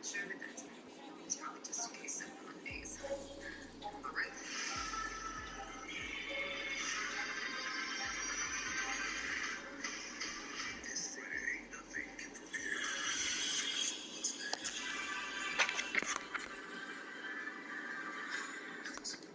sure that that's it. It's probably just a case of Mondays. All right. This Friday, nothing can prepare. What's next? Nothing's supposed to be.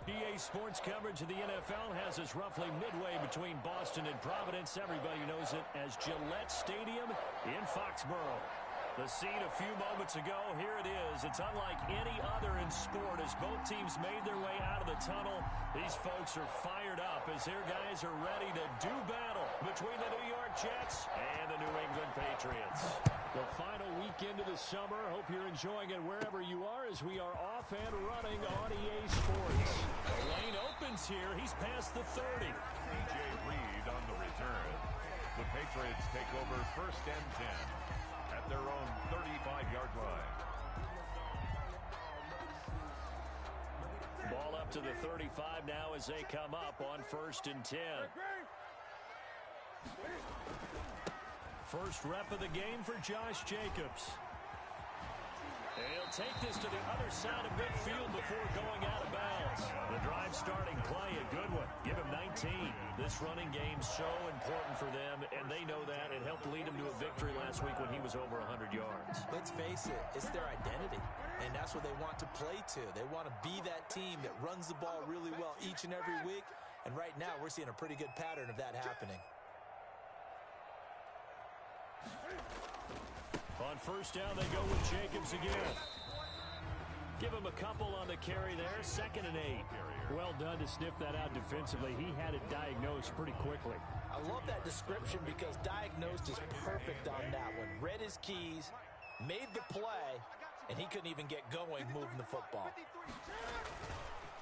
EA Sports coverage of the NFL has us roughly midway between Boston and Providence. Everybody knows it as Gillette Stadium in Foxborough. The scene a few moments ago, here it is. It's unlike any other in sport as both teams made their way out of the tunnel. These folks are fired up as their guys are ready to do battle between the New York Jets and the New England Patriots. The final weekend of the summer. Hope you're enjoying it wherever you are as we are off and running on EA Sports. The lane opens here. He's past the 30. DJ Reed on the return. The Patriots take over 1st and 10 at their own 35-yard line. Ball up to the 35 now as they come up on 1st and 10. First rep of the game for Josh Jacobs. He'll take this to the other side of midfield before going out of bounds. The drive starting play, a good one. Give him 19. This running game so important for them, and they know that. It helped lead them to a victory last week when he was over 100 yards. Let's face it, it's their identity, and that's what they want to play to. They want to be that team that runs the ball really well each and every week, and right now we're seeing a pretty good pattern of that happening. On 1st down, they go with Jacobs again. Give him a couple on the carry there. 2nd and 8. Well done to sniff that out defensively. He had it diagnosed pretty quickly. I love that description because diagnosed is perfect on that one. Read his keys, made the play, and he couldn't even get going moving the football.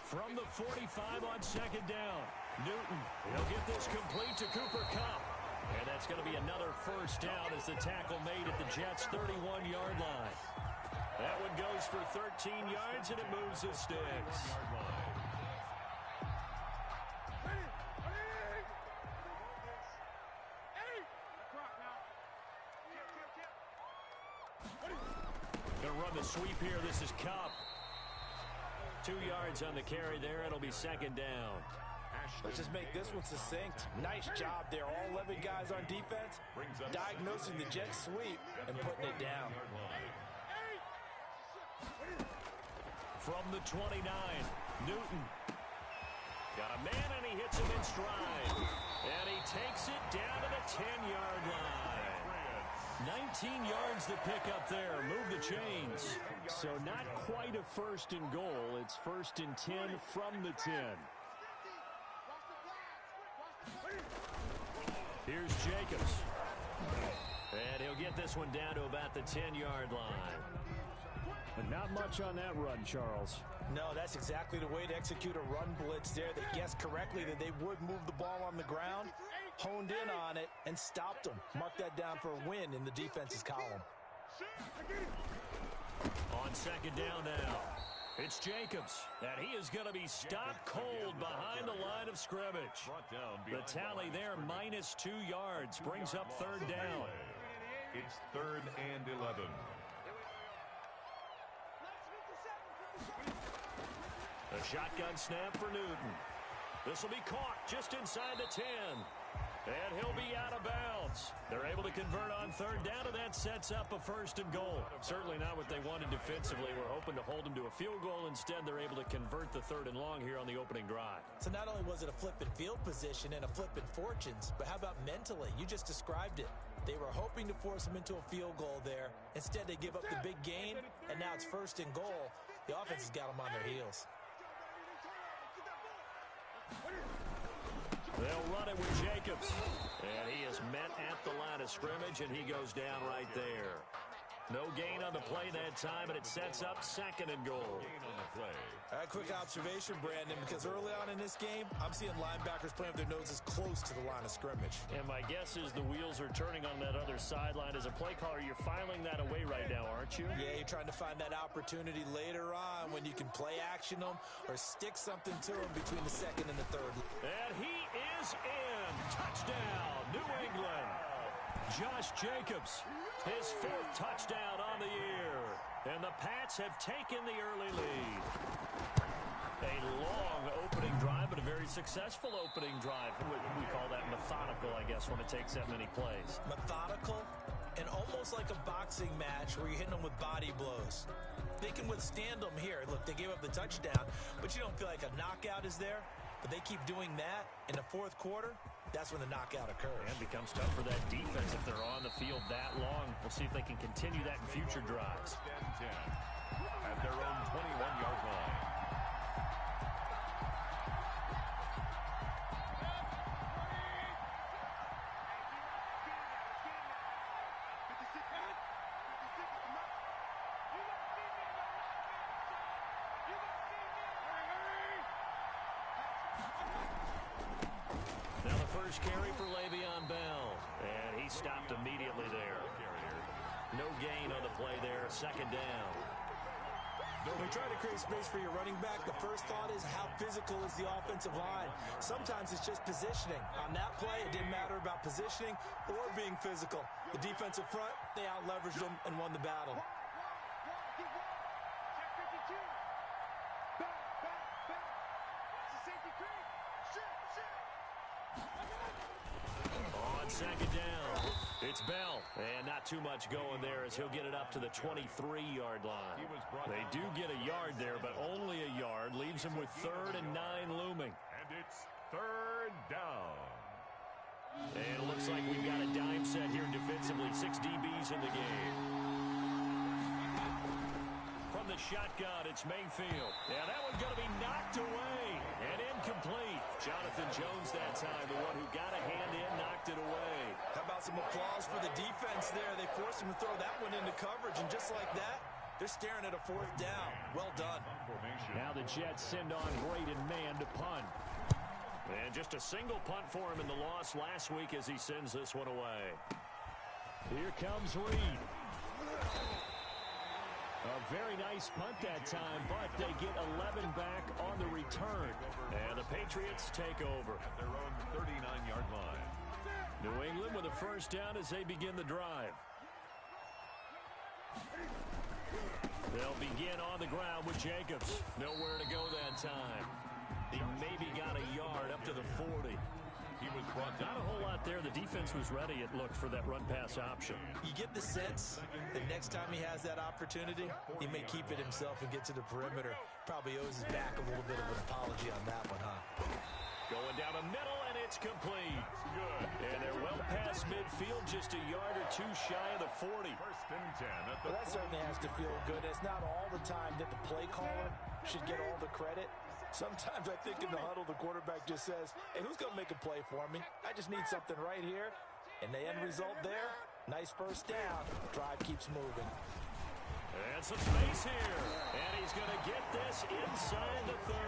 From the 45 on 2nd down, Newton. He'll get this complete to Cooper Kupp. And that's going to be another 1st down as the tackle made at the Jets' 31-yard line. That one goes for 13 yards, and it moves the sticks. Going to run the sweep here. This is Kupp. 2 yards on the carry there. It'll be 2nd down. Let's just make this one succinct. Nice job there. All 11 guys on defense diagnosing the jet sweep and putting it down. From the 29, Newton. Got a man, and he hits him in stride. And he takes it down to the 10-yard line. 19 yards to pick up there. Move the chains. So not quite a 1st and goal. It's 1st and 10 from the 10. Here's Jacobs. And he'll get this one down to about the 10-yard line. But not much on that run, Charles. No, that's exactly the way to execute a run blitz there. They guessed correctly that they would move the ball on the ground, honed in on it, and stopped them. Mark that down for a win in the defense's column. On 2nd down now, it's Jacobs, and he is going to be stopped cold behind the line of scrimmage. The tally there, -2 yards, brings up 3rd down. It's 3rd and 11. A shotgun snap for Newton. This will be caught just inside the 10. And he'll be out of bounds. They're able to convert on third down, and that sets up a 1st and goal. Certainly not what they wanted defensively. We're hoping to hold them to a field goal. Instead, they're able to convert the 3rd and long here on the opening drive. So not only was it a flipping field position and a flipping fortunes, but how about mentally? You just described it. They were hoping to force them into a field goal there. Instead, they give up the big gain, and now it's 1st and goal. The offense has got them on their heels. They'll run it with Jacobs. And he is met at the line of scrimmage, and he goes down right there. No gain on the play that time, and it sets up 2nd and goal. Quick observation, Brandon, because early on in this game, I'm seeing linebackers playing with their noses close to the line of scrimmage. And my guess is the wheels are turning on that other sideline. As a play caller, you're filing that away right now, aren't you? Yeah, you're trying to find that opportunity later on when you can play action them or stick something to them between the 2nd and the 3rd. And he is in. Touchdown, New England. Josh Jacobs, his 4th touchdown on the year. And the Pats have taken the early lead. A long opening drive, but a very successful opening drive. We call that methodical, I guess, when it takes that many plays. Methodical and almost like a boxing match where you're hitting them with body blows. They can withstand them here. Look, they gave up the touchdown, but you don't feel like a knockout is there. But they keep doing that in the 4th quarter. That's when the knockout occurs. And it becomes tough for that defense if they're on the field that long. We'll see if they can continue that in future drives. 10 at their own 21-yard line. Now the first carry for Le'Veon Bell. And he stopped immediately there. No gain on the play there. 2nd down. When you're trying to create space for your running back, the first thought is how physical is the offensive line. Sometimes it's just positioning. On that play, it didn't matter about positioning or being physical. The defensive front, they out-leveraged them and won the battle. On 2nd down, it's Bell. And not too much going there as he'll get it up to the 23-yard line. They do get a yard there, but only a yard. Leaves him with 3rd and 9 looming. And it's 3rd down. And it looks like we've got a dime set here defensively. 6 DBs in the game. From the shotgun, it's Mayfield. Yeah, that one's going to be knocked away and incomplete. Jonathan Jones that time, the one who got a hand in, knocked it away. How about some applause for the defense there? They forced him to throw that one into coverage, and just like that, they're staring at a 4th down. Well done. Now the Jets send on Braden Mann to punt. And just a single punt for him in the loss last week as he sends this one away. Here comes Reed. A very nice punt that time, but they get 11 back on the return. And the Patriots take over. At their own 39-yard line. New England with a 1st down as they begin the drive. They'll begin on the ground with Jacobs. Nowhere to go that time. He maybe got a yard up to the 40. He was brought down. Not a whole lot there. The defense was ready, it looked, for that run-pass option. You get the sense that next time he has that opportunity, he may keep it himself and get to the perimeter. Probably owes his back a little bit of an apology on that one, huh? Going down the middle, and it's complete. Good. And they're well past midfield, just a yard or two shy of the 40. 1st and 10 at the Well, that certainly has to feel good. It's not all the time that the play caller should get all the credit. Sometimes I think in the huddle, the quarterback just says, hey, who's going to make a play for me? I just need something right here. And the end result there, nice 1st down. Drive keeps moving. And some space here. And he's going to get this inside the 30.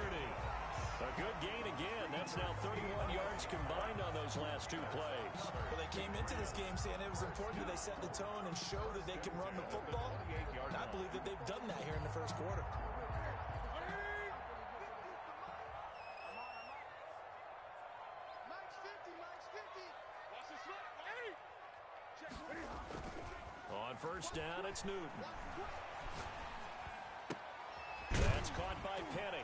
A good gain again. That's now 31 yards combined on those last 2 plays. Well, they came into this game saying it was important that they set the tone and show that they can run the football. And I believe that they've done that here in the 1st quarter. On 1st down, it's Newton. That's It's caught by Penny.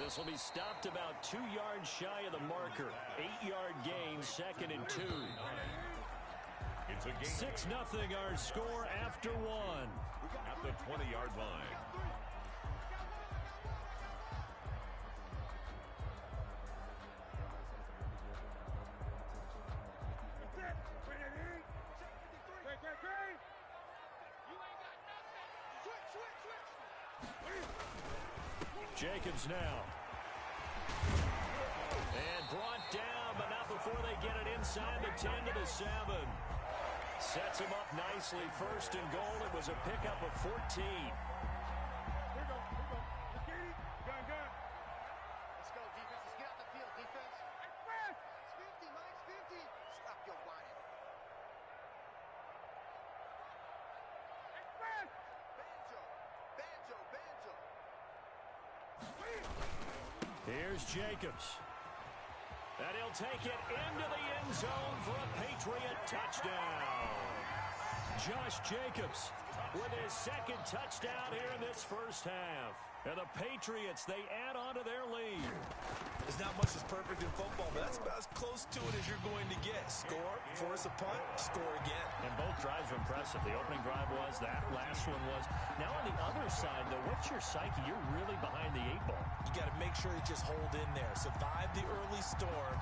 This will be stopped about 2 yards shy of the marker. 8-yard gain, 2nd and 2. It's a gain. 6-0 our score after 1. At the 20-yard line. Jacobs now. And brought down, but not before they get it inside the 10 to the 7. Sets him up nicely. 1st and goal. It was a pickup of 14. Let's go, defense. Let's get out the field, defense. It's 50, Mike. 50. Stop your whining. Banjo. Here's Jacobs. And he'll take it into the end zone for a Patriot touchdown. Josh Jacobs with his 2nd touchdown here in this first half. And the Patriots, they add on to their lead. There's not much that's perfect in football, but that's about as close to it as you're going to get. Score, force a punt, score again. And both drives were impressive. The opening drive was, that last one was. Now on the other side, though, what's your psyche? You're really behind the 8 ball. You got to make sure you just hold in there. Survive the early storm,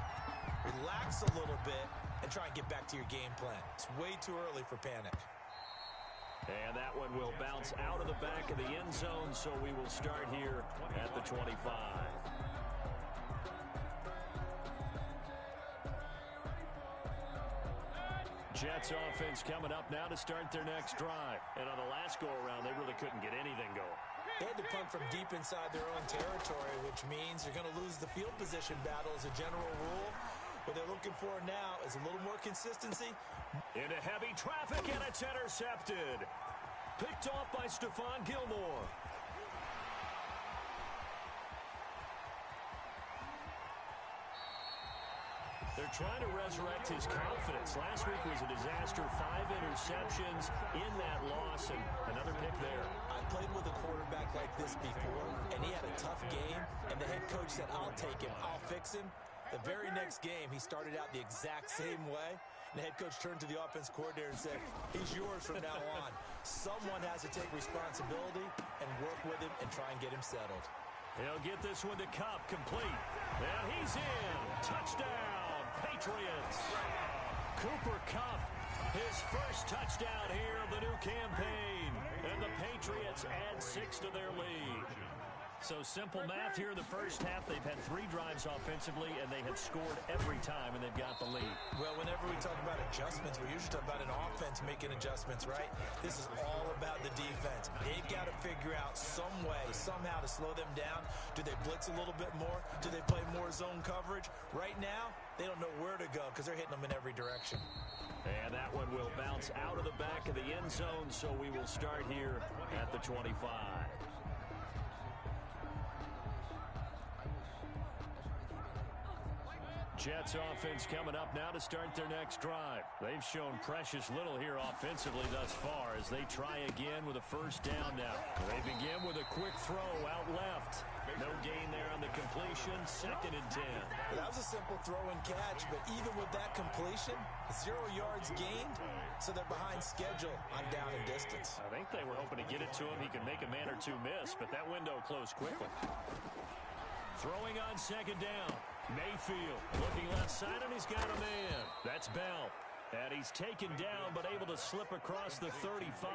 relax a little bit, and try and get back to your game plan. It's way too early for panic. And that one will bounce out of the back of the end zone, so we will start here at the 25. Jets offense coming up now to start their next drive. And on the last go-around, they really couldn't get anything going. They had to punt from deep inside their own territory, which means you're going to lose the field position battle as a general rule. What they're looking for now is a little more consistency. Into heavy traffic, and it's intercepted. Picked off by Stephon Gilmore. They're trying to resurrect his confidence. Last week was a disaster. 5 interceptions in that loss, and another pick there. I played with a quarterback like this before, and he had a tough game, and the head coach said, I'll take him, I'll fix him. The very next game, he started out the exact same way. And the head coach turned to the offense coordinator and said, he's yours from now on. Someone has to take responsibility and work with him and try and get him settled. He'll get this one to Kupp, complete. And he's in. Touchdown, Patriots. Cooper Kupp, his first touchdown here of the new campaign. And the Patriots add 6 to their lead. So simple math here in the first half. They've had 3 drives offensively, and they have scored every time, and they've got the lead. Well, whenever we talk about adjustments, we usually talk about an offense making adjustments, right? This is all about the defense. They've got to figure out some way, somehow to slow them down. Do they blitz a little bit more? Do they play more zone coverage? Right now, they don't know where to go because they're hitting them in every direction. And that one will bounce out of the back of the end zone, so we will start here at the 25. Jets offense coming up now to start their next drive. They've shown precious little here offensively thus far as they try again with a first down now. They begin with a quick throw out left. No gain there on the completion, 2nd and 10. That was a simple throw and catch, but even with that completion, 0 yards gained, so they're behind schedule on down and distance. I think they were hoping to get it to him. He could make a man or two miss, but that window closed quickly. Throwing on 2nd down. Mayfield looking left side, and he's got a man. That's Bell. And he's taken down, but able to slip across the 35.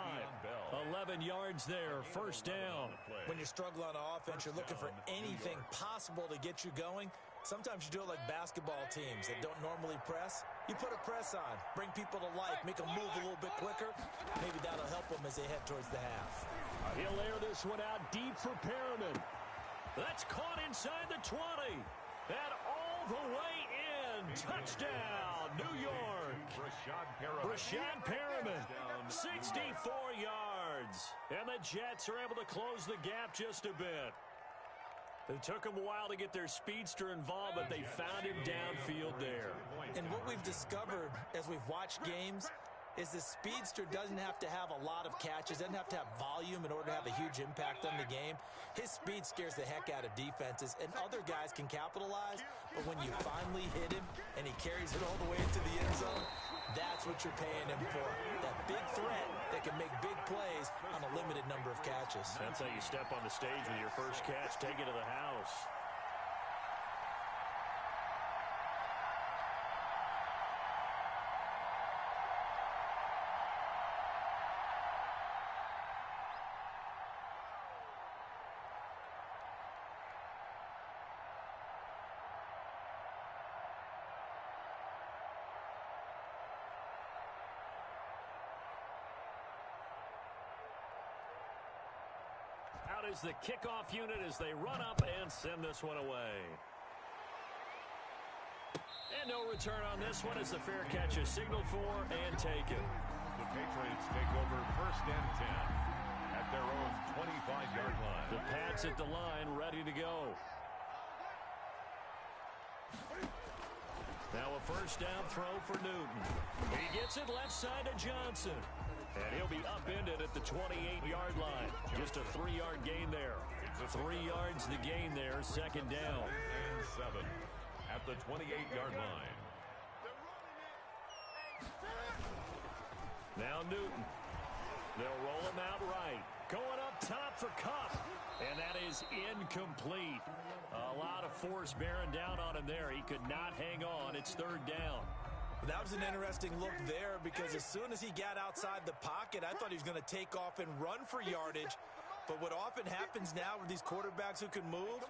11 yards there, first down. When you're struggling on offense, you're looking for anything possible to get you going. Sometimes you do it like basketball teams that don't normally press. You put a press on, bring people to life, make them move a little bit quicker. Maybe that'll help them as they head towards the half. He'll air this one out deep for Perriman. That's caught inside the 20. And all the way in. Touchdown, New York. Rashad Perriman, 64 yards. And the Jets are able to close the gap just a bit. It took them a while to get their speedster involved, but they found him downfield there. And what we've discovered as we've watched games, is the speedster doesn't have to have a lot of catches, doesn't have to have volume in order to have a huge impact on the game. His speed scares the heck out of defenses, and other guys can capitalize, but when you finally hit him and he carries it all the way into the end zone, that's what you're paying him for. That big threat that can make big plays on a limited number of catches. That's how you step on the stage with your first catch, take it to the house. Out is the kickoff unit as they run up and send this one away. And no return on this one as the fair catch is signaled for and taken. The Patriots take over first and 10 at their own 25-yard line. The Pats at the line, ready to go. Now a first down throw for Newton. He gets it left side to Johnson. And he'll be upended at the 28-yard line. Just a 3-yard gain there. 3 yards the gain there, second down. And 7 at the 28-yard line. Now Newton. They'll roll him out right. Going up top for Kupp. And that is incomplete. A lot of force bearing down on him there. He could not hang on. It's third down. That was an interesting look there because as soon as he got outside the pocket, I thought he was going to take off and run for yardage. But what often happens now with these quarterbacks who can move,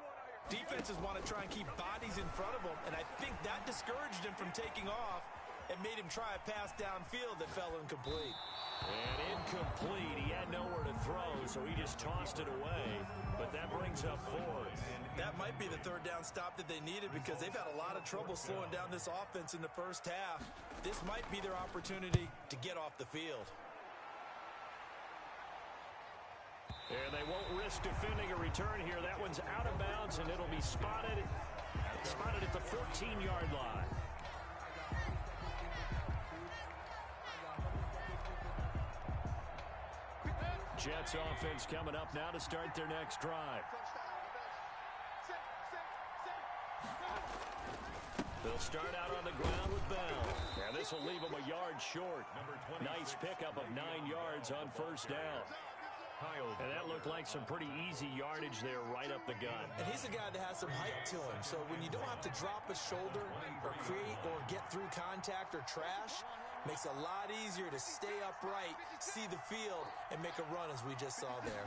defenses want to try and keep bodies in front of them, and I think that discouraged him from taking off and made him try a pass downfield that fell incomplete. And incomplete. He had nowhere to throw, so he just tossed it away. But that brings up fourth. That might be the third down stop that they needed because they've had a lot of trouble slowing down this offense in the first half. This might be their opportunity to get off the field. And they won't risk defending a return here. That one's out of bounds, and it'll be spotted at the 14-yard line. Jets offense coming up now to start their next drive. They'll start out on the ground with Bell. And this will leave them a yard short. Nice pickup of 9 yards on first down. And that looked like some pretty easy yardage there right up the gut. And he's a guy that has some height to him. So when you don't have to drop a shoulder or create or get through contact or trash, makes it a lot easier to stay upright, see the field, and make a run as we just saw there.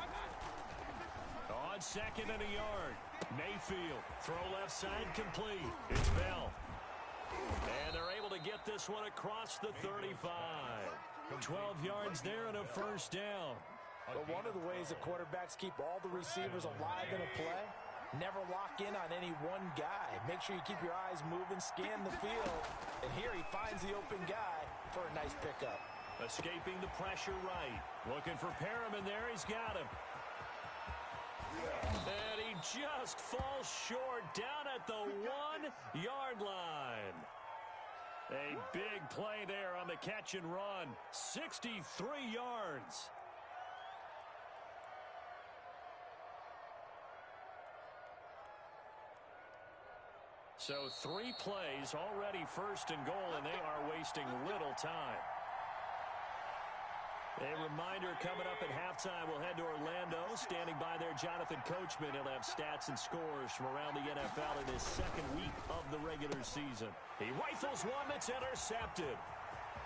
On second and a yard. Mayfield. Throw left side complete. It's Bell. And they're able to get this one across the 35. 12 yards there and a first down. But one of the ways that quarterbacks keep all the receivers alive in a play, never lock in on any one guy. Make sure you keep your eyes moving, scan the field. And here he finds the open guy for a nice pickup. Escaping the pressure right. Looking for Perriman there. He's got him. And he just falls short down at the 1-yard line. A big play there on the catch and run. 63 yards. So 3 plays, already first and goal, and they are wasting little time. A reminder coming up at halftime, we'll head to Orlando. Standing by there, Jonathan Coachman. He'll have stats and scores from around the NFL in his second week of the regular season. He rifles one that's intercepted.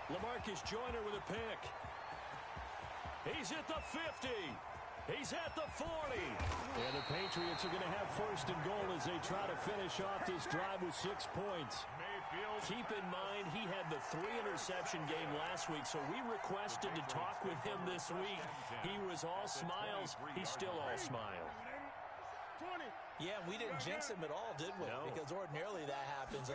LaMarcus Joyner with a pick. He's at the 50. He's at the 40. And the Patriots are going to have first and goal as they try to finish off this drive with 6 points. Mayfield. Keep in mind, he had the 3-interception game last week, so we requested to talk with him this week. He was all smiles. He's still all smile. Yeah, we didn't jinx him at all, did we? No. Because ordinarily that happens.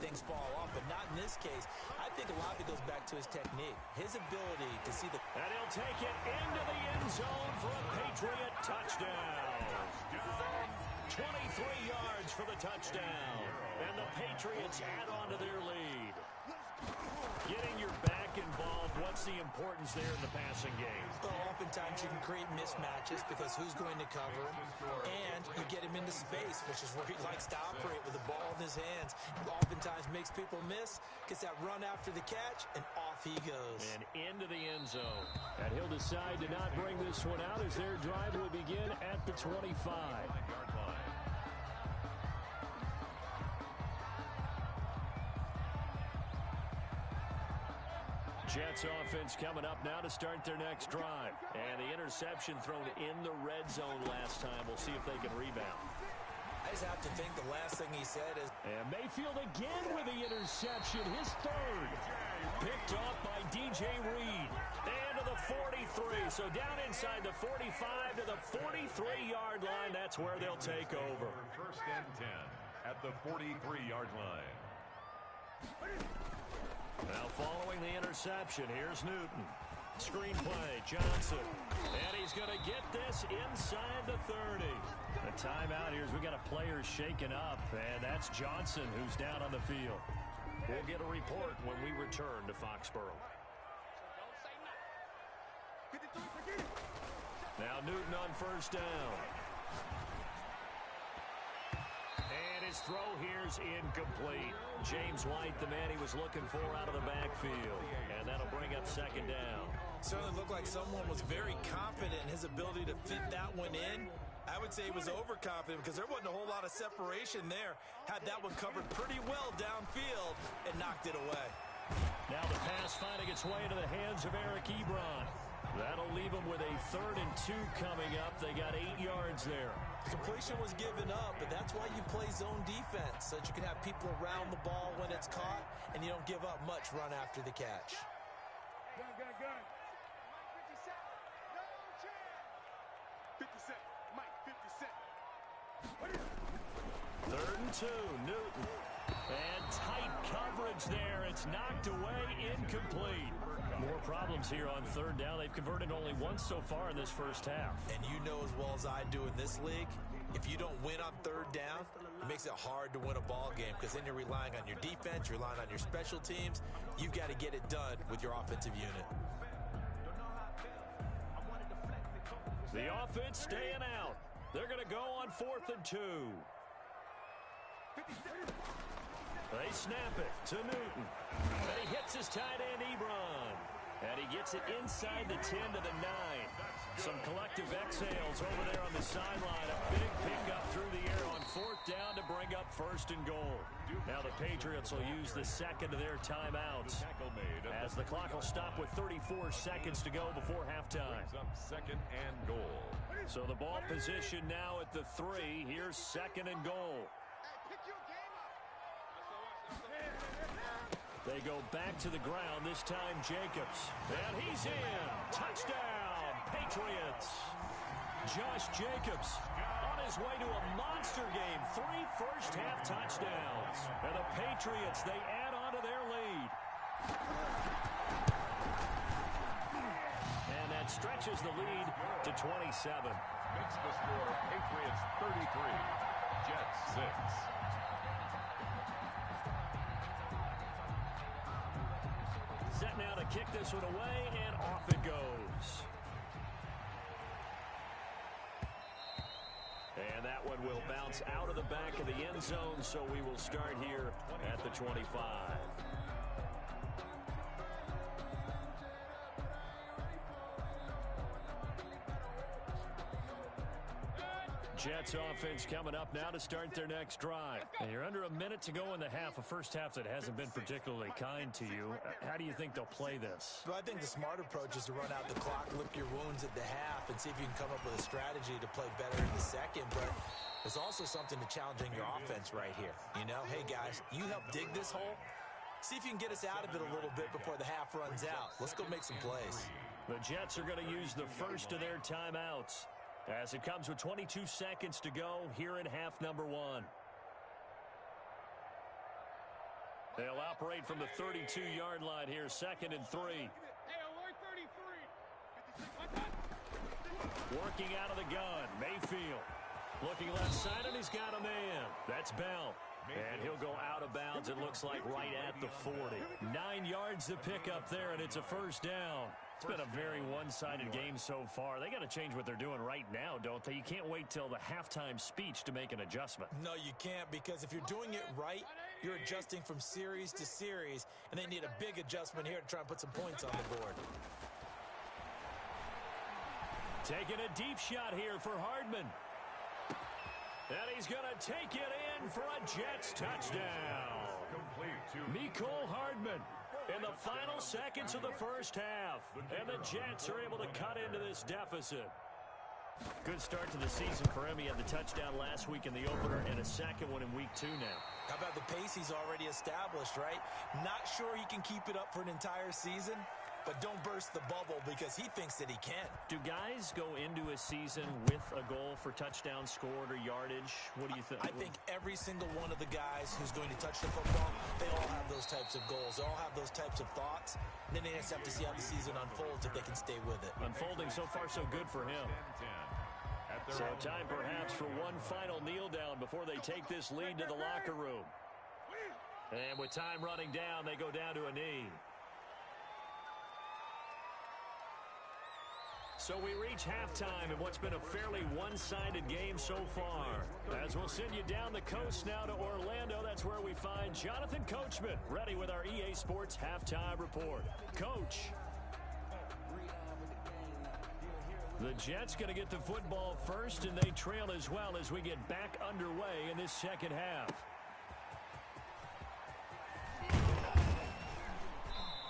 Things fall off, but not in this case. I think a lot of it goes back to his technique, his ability to see the... And he'll take it into the end zone for a Patriot touchdown. 23 yards for the touchdown. And the Patriots add on to their lead. Getting your back involved, what's the importance there in the passing game? Well, oftentimes you can create mismatches because who's going to cover him, and you get him into space, which is where he likes to operate with the ball in his hands. Oftentimes makes people miss, gets that run after the catch, and off he goes. And into the end zone. And he'll decide to not bring this one out as their drive will begin at the 25. Jets offense coming up now to start their next drive. And the interception thrown in the red zone last time. We'll see if they can rebound. I just have to think the last thing he said is... And Mayfield again with the interception, his third. Picked off by DJ Reed. And to the 43. So down inside the 45 to the 43-yard line. That's where they'll take over. First and 10 at the 43-yard line. Now following the interception, here's Newton. Screen play, Johnson. And he's going to get this inside the 30. The timeout here is we got a player shaken up, and that's Johnson who's down on the field. We'll get a report when we return to Foxborough. Now Newton on first down. And his throw here's incomplete. James White, the man he was looking for out of the backfield. And that'll bring up second down. Certainly looked like someone was very confident in his ability to fit that one in. I would say he was overconfident because there wasn't a whole lot of separation there. Had that one covered pretty well downfield and knocked it away. Now the pass finding its way into the hands of Eric Ebron. That'll leave them with a 3rd and 2 coming up. They got 8 yards there. The completion was given up, but that's why you play zone defense, so that you can have people around the ball when it's caught, and you don't give up much run after the catch. Gun. 57. Mike, 57. 3rd and 2, Newton. And tight coverage there. It's knocked away, incomplete. More problems here on 3rd down. They've converted only once so far in this first half. And you know as well as I do in this league, if you don't win on 3rd down, it makes it hard to win a ball game because then you're relying on your defense, you're relying on your special teams. You've got to get it done with your offensive unit. The offense staying out. They're going to go on 4th and 2. They snap it to Newton. And he hits his tight end, Ebron. And he gets it inside the 10 to the 9. Some collective exhales over there on the sideline. A big pickup through the air on 4th down to bring up 1st and goal. Now the Patriots will use the second of their timeouts, as the clock will stop with 34 seconds to go before halftime. 2nd and goal. So the ball position now at the 3. Here's 2nd and goal. They go back to the ground, this time Jacobs. And he's in. Touchdown, Patriots. Josh Jacobs on his way to a monster game. 3 first-half touchdowns. And the Patriots, they add on to their lead. And that stretches the lead to 27. Makes the score Patriots 33, Jets 6. Set now to kick this one away, and off it goes. And that one will bounce out of the back of the end zone, so we will start here at the 25. Jets offense coming up now to start their next drive. And you're under a minute to go in the half, a first half that hasn't been particularly kind to you. How do you think they'll play this? Well, I think the smart approach is to run out the clock, lick your wounds at the half, and see if you can come up with a strategy to play better in the second. But there's also something to challenging your offense right here. You know, hey, guys, you help dig this hole. See if you can get us out of it a little bit before the half runs out. Let's go make some plays. The Jets are going to use the first of their timeouts, as it comes with 22 seconds to go here in half number 1. They'll operate from the 32-yard line here, 2nd and 3. Working out of the gun, Mayfield. Looking left side, and he's got a man. That's Bell. And he'll go out of bounds, it looks like, right at the 40. 9 yards to pick up there, and it's a first down. It's been a very one-sided game so far. They got to change what they're doing right now, don't they? You can't wait till the halftime speech to make an adjustment. No, you can't, because if you're doing it right, you're adjusting from series to series, and they need a big adjustment here to try and put some points on the board. Taking a deep shot here for Hardman. And he's going to take it in for a Jets touchdown. Mecole Hardman in the final seconds of the first half. And the Jets are able to cut into this deficit. Good start to the season for him. He had the touchdown last week in the opener and a second one in week 2 now. How about the pace he's already established, right? Not sure he can keep it up for an entire season, but don't burst the bubble because he thinks that he can. Do guys go into a season with a goal for touchdowns scored or yardage? What do you think? I think every single one of the guys who's going to touch the football, they all have those types of goals. They all have those types of thoughts. And then they just have to see how the season unfolds if they can stay with it. Unfolding so far so good for him. So time perhaps for one final kneel down before they take this lead to the locker room. And with time running down, they go down to a knee. So we reach halftime in what's been a fairly one-sided game so far. As we'll send you down the coast now to Orlando, that's where we find Jonathan Coachman, ready with our EA Sports Halftime Report. Coach. The Jets going to get the football first, and they trail as well as we get back underway in this second half.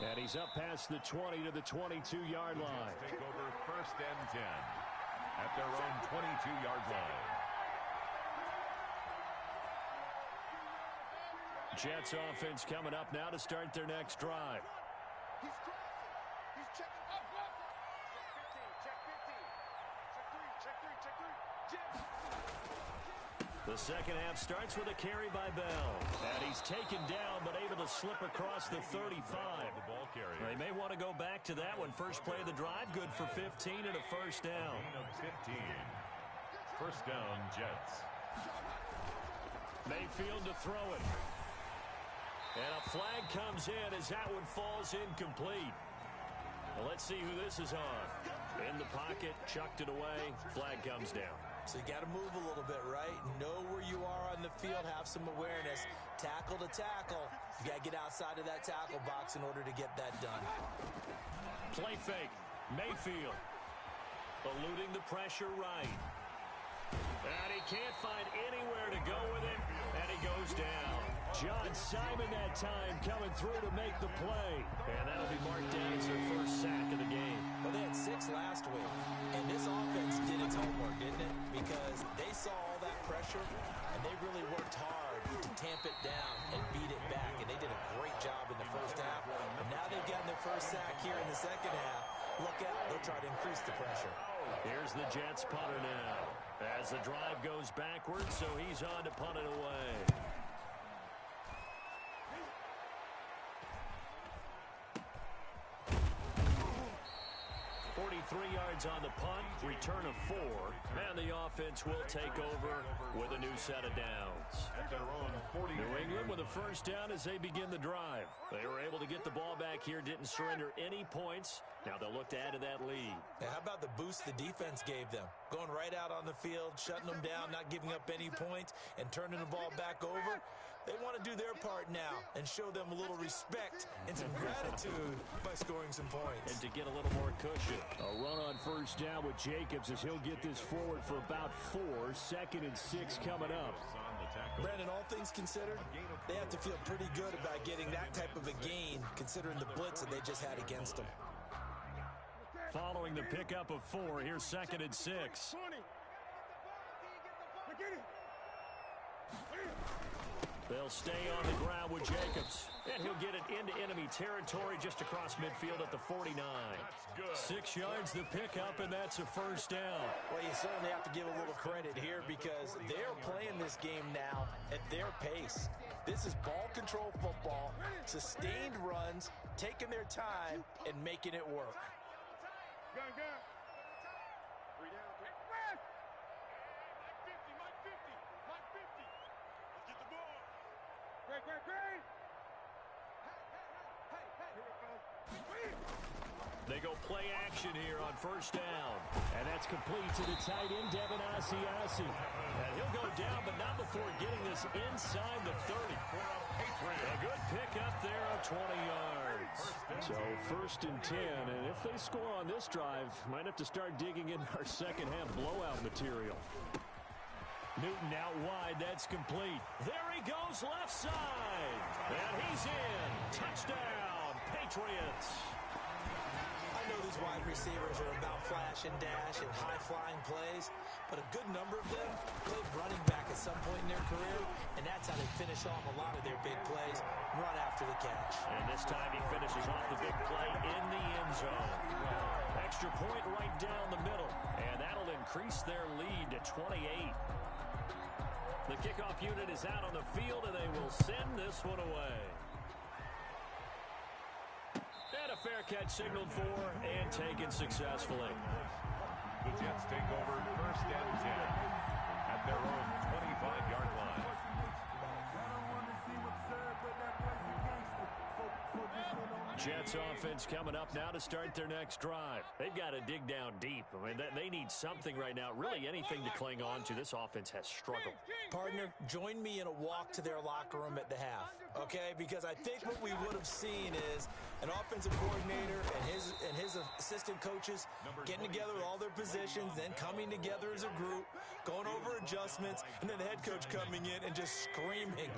And he's up past the 20 to the 22-yard line. Take over first and 10 at their own 22-yard line. Jets offense coming up now to start their next drive. He's crossing. He's checking up. Check 15. Check 3. Check 3. Jets. The second half starts with a carry by Bell. And he's taken down, but able to slip across the 35. The ball carrier. They may want to go back to that one. First play of the drive, good for 15 and a first down. Gain of 15. First down, Jets. Mayfield to throw it. And a flag comes in as that one falls incomplete. Well, let's see who this is on. In the pocket, chucked it away, flag comes down. So you got to move a little bit, right? Know where you are on the field, have some awareness. Tackle to tackle. You got to get outside of that tackle box in order to get that done. Play fake. Mayfield eluding the pressure right. And he can't find anywhere to go with it, and he goes down. John Simon that time coming through to make the play. And that'll be marked down as their first sack of the game. Well, they had 6 last week, and this offense did its homework, didn't it? Because they saw all that pressure, and they really worked hard to tamp it down and beat it back, and they did a great job in the first half. And now they've gotten their first sack here in the second half. Look out, they'll try to increase the pressure. Here's the Jets punter now. As the drive goes backwards, so he's on to punt it away. 43 yards on the punt, return of 4, and the offense will take over with a new set of downs. At their own 40. New England with a first down as they begin the drive. They were able to get the ball back here, didn't surrender any points. Now they'll look to add to that lead. And how about the boost the defense gave them? Going right out on the field, shutting them down, not giving up any points, and turning the ball back over. They want to do their part now and show them a little respect and some gratitude by scoring some points. And to get a little more cushion. A run on first down with Jacobs as he'll get this forward for about 4. 2nd and 6 coming up. Brandon, all things considered, they have to feel pretty good about getting that type of a gain considering the blitz that they just had against them. Following the pickup of 4, here's 2nd and 6. They'll stay on the ground with Jacobs. And he'll get it into enemy territory just across midfield at the 49. 6 yards the pickup, and that's a first down. Well, you certainly have to give a little credit here because they're playing this game now at their pace. This is ball control football, sustained runs, taking their time, and making it work. Gun. 3 down. Mike 50. Mike 50. Let's get the ball. They go play action here on first down. And that's complete to the tight end, Devin Asiasi. And he'll go down, but not before getting this inside the 30. A good pickup there of 20 yards. So first and 10, and if they score on this drive, might have to start digging in our second half blowout material. Newton out wide, that's complete. There he goes left side. And he's in. Touchdown, Patriots. I know these wide receivers are about flash and dash and high-flying plays, but a good number of them played running back at some point in their career, and that's how they finish off a lot of their big plays, run after the catch. And this time he finishes off the big play in the end zone. Extra point right down the middle, and that'll increase their lead to 28. The kickoff unit is out on the field, and they will send this one away. And a fair catch signaled for and taken successfully. The Jets take over first and 10 at their own 25-yard line. Jets offense coming up now to start their next drive. They've got to dig down deep. I mean, they need something right now, really anything to cling on to. This offense has struggled. Partner, join me in a walk to their locker room at the half, okay? Because I think what we would have seen is an offensive coordinator and his assistant coaches getting together with all their positions, then coming together as a group, going over adjustments, and then the head coach coming in and just screaming,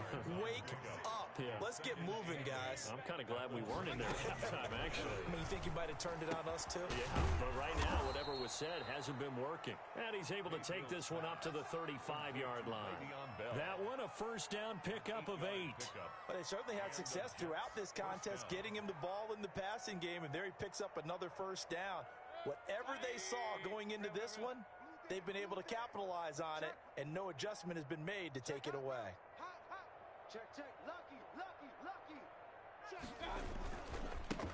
"Wake up. Yeah. Let's get moving, guys." I'm kind of glad we weren't in there at halftime, actually. I mean, you think you might have turned it on us, too? Yeah, but right now, whatever was said hasn't been working. And he's able to take this one up to the 35-yard line. That one, a first down pickup of 8. But they certainly had success throughout this contest, getting him the ball in the passing game, and there he picks up another first down. Whatever they saw going into this one, they've been able to capitalize on it, and no adjustment has been made to take it away. Check, check. Lucky, lucky, lucky. Check.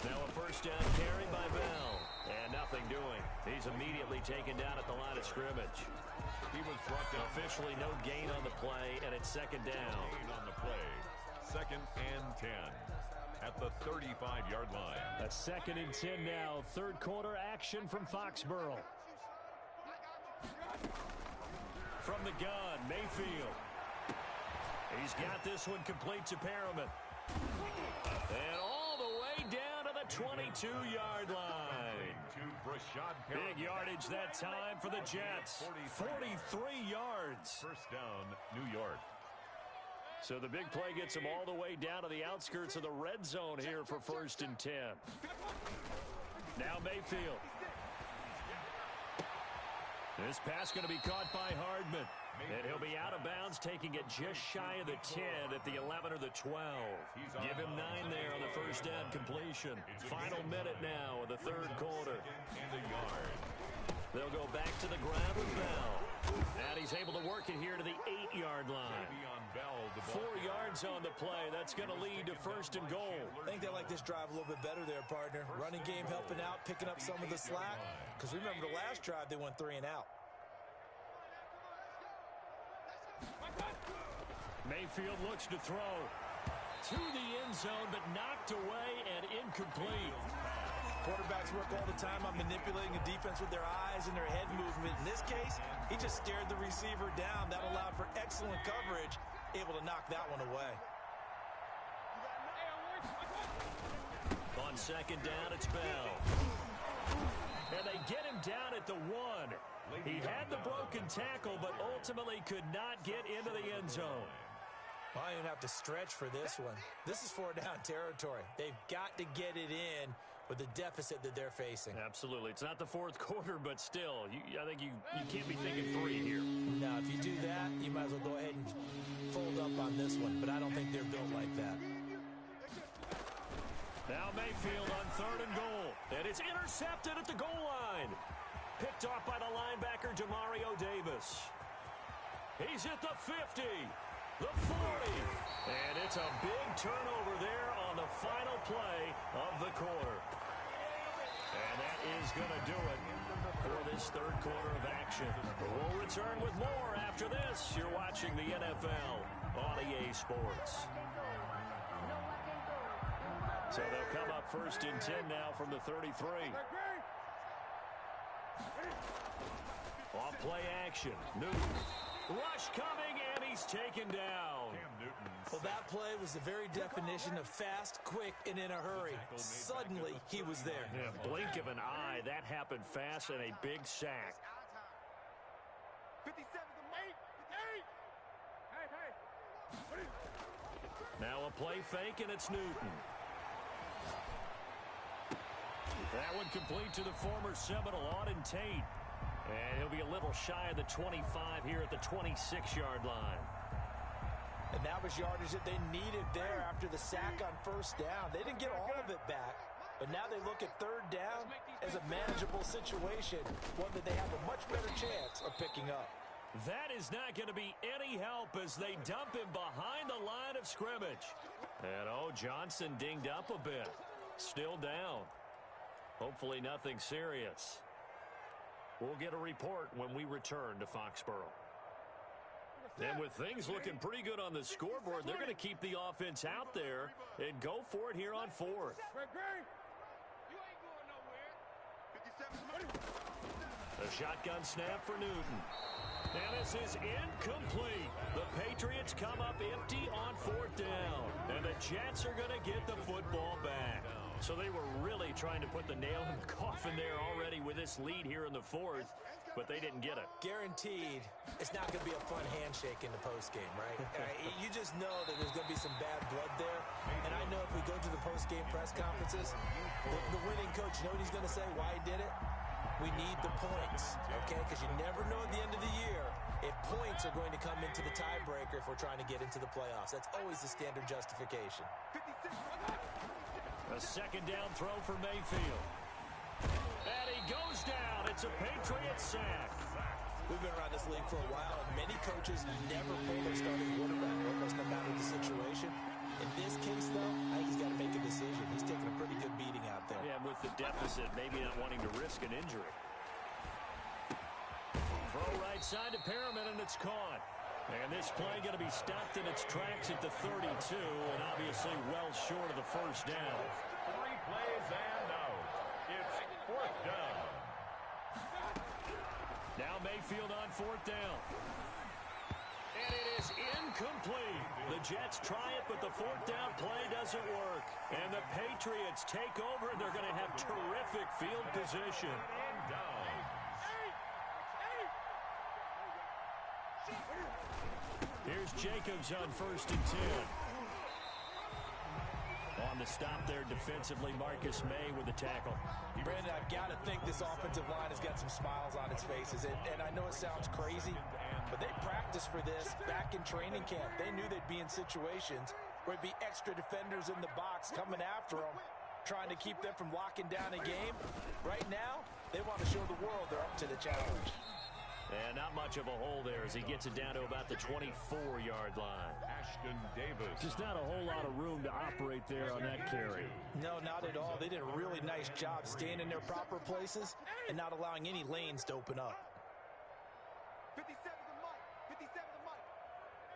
Now a first down carry by Bell. And nothing doing. He's immediately taken down at the line of scrimmage. He was brought down. Officially no gain on the play, and it's second down. Gain on the play. Second and 10 at the 35-yard line. A second and 10 now. Third quarter action from Foxborough. From the gun, Mayfield. He's got this one complete to Perriman. And all the way down to the 22-yard line. Big yardage that time for the Jets. 43 yards. First down, New York. So the big play gets them all the way down to the outskirts of the red zone here for first and 10. Now Mayfield. This pass going to be caught by Hardman. And he'll be out of bounds, taking it just shy of the 10 at the 11 or the 12. Give him 9 there on the first down completion. Final minute now of the third quarter. They'll go back to the ground with Bell. And he's able to work it here to the 8-yard line. 4 yards on the play. That's going to lead to first and goal. I think they like this drive a little bit better there, partner. Running game helping out, picking up some of the slack. Because remember the last drive, they went 3 and out. Mayfield looks to throw to the end zone, but knocked away and incomplete. Quarterbacks work all the time on manipulating the defense with their eyes and their head movement. In this case, he just stared the receiver down. That allowed for excellent coverage, able to knock that one away. On second down, it's Bell. And they get him down at the 1. He had the broken tackle, but ultimately could not get into the end zone. Well, I don't have to stretch for this one. This is 4-down territory. They've got to get it in with the deficit that they're facing. Absolutely. It's not the fourth quarter, but still, I think you can't be thinking 3 here. Now, if you do that, you might as well go ahead and fold up on this one, but I don't think they're built like that. Now Mayfield on third and goal. And it's intercepted at the goal line. Picked off by the linebacker, Demario Davis. He's at the 50, the 40. And it's a big turnover there on the final play of the quarter. And that is going to do it for this third quarter of action. We'll return with more after this. You're watching the NFL on EA Sports. So they'll come up 1st and 10 now from the 33. Off play action. Newton. Rush coming, and he's taken down. Well, that play was the very definition of fast, quick, and in a hurry. Suddenly, he was there. Yeah, blink of an eye. That happened fast and a big sack. 57 to 8. Hey. Now a play fake, and it's Newton. That one complete to the former Seminole, Auden Tate. And he'll be a little shy of the 25 here at the 26-yard line. And that was yardage that they needed there after the sack on 1st down. They didn't get all of it back, but now they look at 3rd down as a manageable situation, one that they have a much better chance of picking up. That is not going to be any help as they dump him behind the line of scrimmage. And, Johnson dinged up a bit. Still down. Hopefully nothing serious. We'll get a report when we return to Foxborough. And with things looking pretty good on the scoreboard, they're going to keep the offense out there and go for it here on 4th. You ain't going nowhere. 57. A shotgun snap for Newton. And this is incomplete. The Patriots come up empty on 4th down. And the Jets are going to get the football back. So they were really trying to put the nail in the coffin there already with this lead here in the 4th, but they didn't get it. Guaranteed, it's not going to be a fun handshake in the postgame, right? You just know that there's going to be some bad blood there. And I know if we go to the postgame press conferences, the winning coach, you know what he's going to say, why he did it? We need the points, okay? Because you never know at the end of the year if points are going to come into the tiebreaker if we're trying to get into the playoffs. That's always the standard justification. 56. A 2nd down throw for Mayfield. And he goes down. It's a Patriots sack. We've been around this league for a while, and many coaches never pull their starting quarterback, almost no matter the situation. In this case, though, I think he's got to make a decision. He's taking a pretty good beating out there. Yeah, with the deficit, maybe not wanting to risk an injury. Throw right side to Perriman, and it's caught. And this play going to be stopped in its tracks at the 32, and obviously well short of the 1st down. 3 plays and out. It's 4th down. Now Mayfield on 4th down. And it is incomplete. The Jets try it, but the 4th down play doesn't work. And the Patriots take over, and they're going to have terrific field position. And down. Here's Jacobs on 1st and 10. On the stop there defensively, Marcus May with the tackle. Brandon, I've got to think this offensive line has got some smiles on its faces. And I know it sounds crazy, but they practiced for this back in training camp. They knew they'd be in situations where it'd be extra defenders in the box coming after them, trying to keep them from locking down a game. Right now, they want to show the world they're up to the challenge. And not much of a hole there as he gets it down to about the 24-yard line. Ashton Davis. Just not a whole lot of room to operate there on that carry. No, not at all. They did a really nice job staying in their proper places and not allowing any lanes to open up. 57 to Mike. 57 to Mike.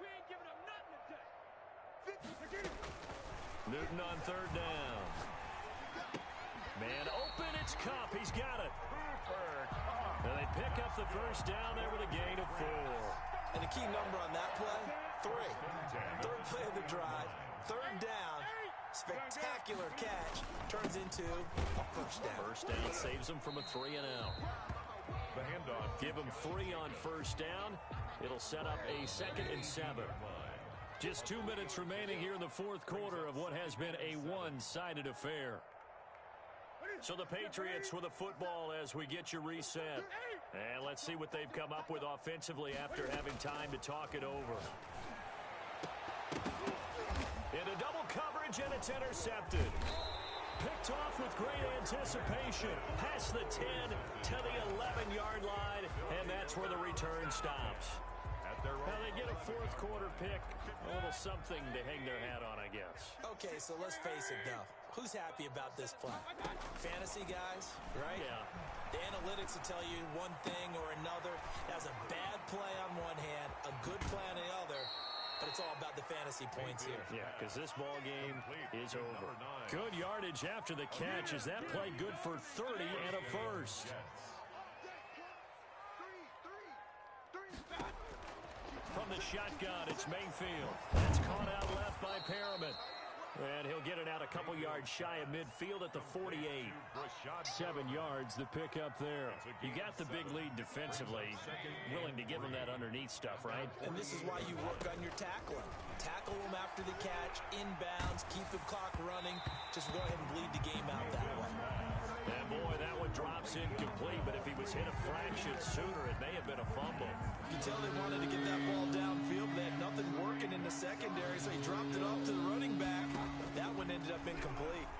We ain't giving up nothing today. 50. Newton on 3rd down. Man open, it's Cup. He's got it. And they pick up the 1st down there with a gain of 4. And the key number on that play, 3. 3rd play of the drive, 3rd down, spectacular catch, turns into a 1st down. 1st down saves them from a 3 and out. The handoff. Give them 3 on 1st down. It'll set up a 2nd and 7. Just 2 minutes remaining here in the 4th quarter of what has been a one-sided affair. So the Patriots with a football as we get you reset. And let's see what they've come up with offensively after having time to talk it over. Into double coverage, and it's intercepted. Picked off with great anticipation. Past the 10 to the 11-yard line, and that's where the return stops. Now they get a 4th quarter pick. A little something to hang their hat on, I guess. Okay, so let's face it, though. Who's happy about this play? Fantasy guys, right? Yeah. The analytics will tell you one thing or another. That's a bad play on one hand, a good play on the other. but it's all about the fantasy points here. Yeah, because this ball game is over. Good yardage after the catch. Is that play good for 30 and a first? From the shotgun, it's Mayfield. That's caught out left by Perriman. And he'll get it out a couple yards shy of midfield at the 48. 7 yards the pick up there. You got the big lead defensively. Willing to give him that underneath stuff, right? And this is why you work on your tackling. Tackle them after the catch, inbounds, keep the clock running. Just go ahead and bleed the game out that way. And boy, that one drops incomplete, but if he was hit a fraction sooner, it may have been a fumble. You can tell they wanted to get that ball downfield. They had nothing working in the secondary, so he dropped it off to the running back. That one ended up incomplete.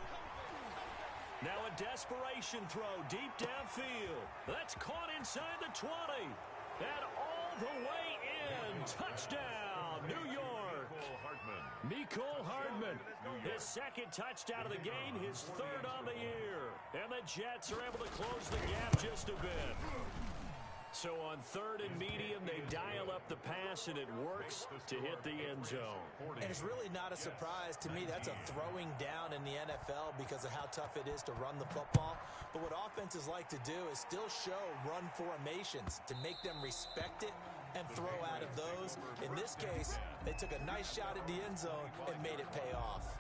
Now a desperation throw deep downfield. That's caught inside the 20. And all the way in. Touchdown, New York. Mecole Hardman. His second touchdown of the game, his third on the year. And the Jets are able to close the gap just a bit. So on third and medium, they dial up the pass, and it works to hit the end zone. And it's really not a surprise to me. That's a throwing down in the NFL because of how tough it is to run the football. But what offenses like to do is still show run formations to make them respect it and throw out of those. In this case, they took a nice shot at the end zone and made it pay off.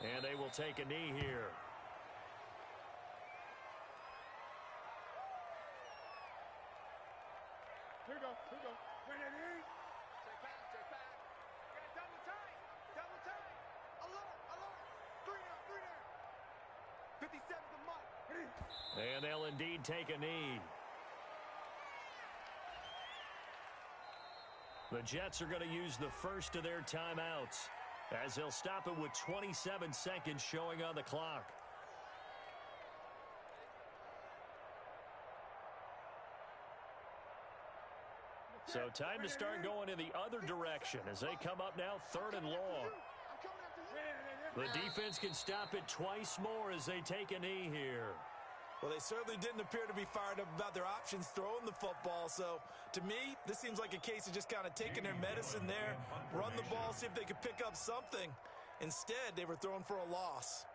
And they will take a knee here. Here we go. Check back. We got double time. Alert. 3 down. 57 the mark. And they'll indeed take a knee. The Jets are going to use the first of their timeouts, as they'll stop it with 27 seconds showing on the clock. So time to start going in the other direction as they come up now third and long. The defense can stop it twice more as they take a knee here. Well, they certainly didn't appear to be fired up about their options throwing the football. So, to me, this seems like a case of just kind of taking their medicine there, run the ball, see if they could pick up something. Instead, they were throwing for a loss.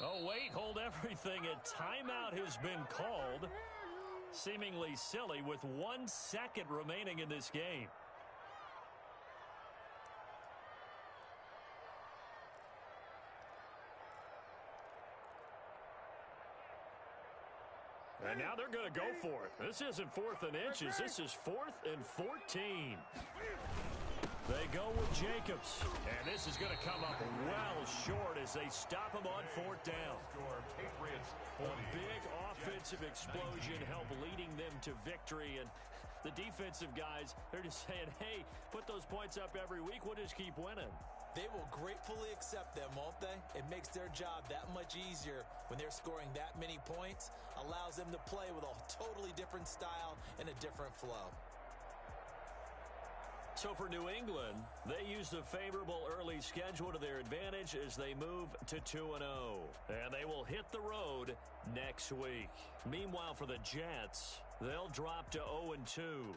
Oh, wait, hold everything. A timeout has been called. Seemingly silly with 1 second remaining in this game. And now they're going to go for it. This isn't 4th and inches. This is 4th and 14. They go with Jacobs. And this is going to come up well short as they stop him on 4th down. A big offensive explosion help leading them to victory. And the defensive guys, they're just saying, hey, put those points up every week. We'll just keep winning. They will gratefully accept them, won't they? It makes their job that much easier when they're scoring that many points, allows them to play with a totally different style and a different flow. So for New England, they use the favorable early schedule to their advantage as they move to 2-0. And they will hit the road next week. Meanwhile, for the Jets, they'll drop to 0-2.